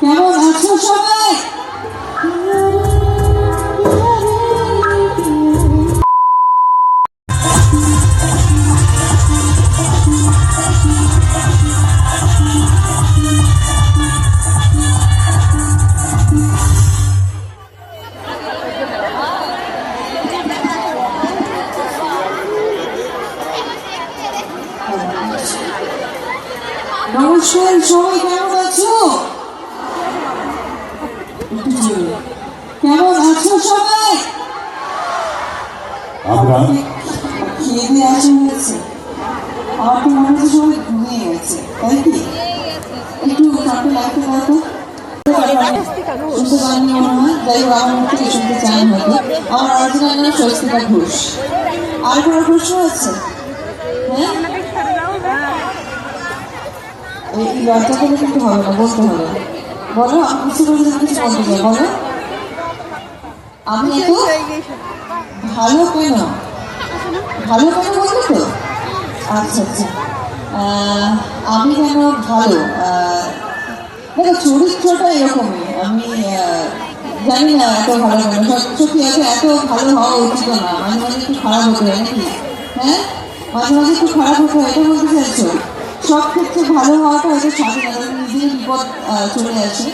কেমন আছো সবাই? নমস্কার, সবাই কেমন আছো? কেমন আছো সবাই? আমরা খেয়ে দিয়ে আসা হয়েছে। আমার তো মনে হচ্ছে সবাই ঘুমিয়ে গেছে, তাই কি? একটু কাউকে লাগতে লাগতো শুনতে পারিনি মনে হয়। যাই হোক, আমার মুখ থেকে শুনতে চান হয়তো। আমার অরিজিনাল নাম স্বস্তিকা ঘোষ। আর কোনো প্রশ্ন আছে? হ্যাঁ, এই লজ্জা করে কিন্তু হবে না, বলতে হবে। বলো, আমি বুঝতে পারি কিছু বলতে চাই, বলো। আমি এত ভালো কেন? ভালো কেন বলবো তো? আচ্ছা আচ্ছা, আমি কেন ভালো? দেখো, চরিত্রটা এরকমই। আমি জানি না এত ভালো কেন। সত্যি এত ভালো হওয়া উচিত না। মাঝে মাঝে একটু খারাপ হতে হয় নাকি? হ্যাঁ, মাঝে মাঝে একটু খারাপ হতে হয়, এটা বলতে চাইছো? সব ক্ষেত্রে ভালো হওয়াটা হয়তো থাকে না, নিজের বিপদ চলে আসে।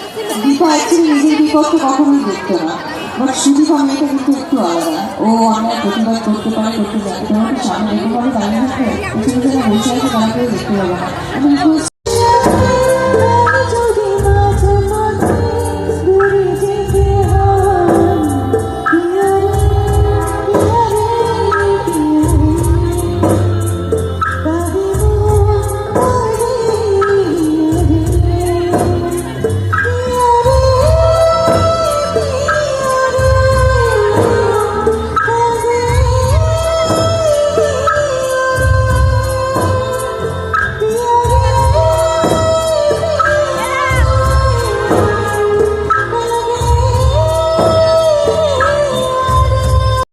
দীপা অ্যাকচুয়ালি নিজের বিপদকে কখনোই দেখতো না। বাট সুদীপা মেয়েটা কিন্তু একটু আলাদা। ও অন্যায় প্রতিবাদ করতে পারে, করতে জানে। তোমাকে সামনে এরকমভাবে দাঁড়িয়ে থাকবে, তুমি যারা বসে আছে তাদেরকেও দেখতে পাবে না।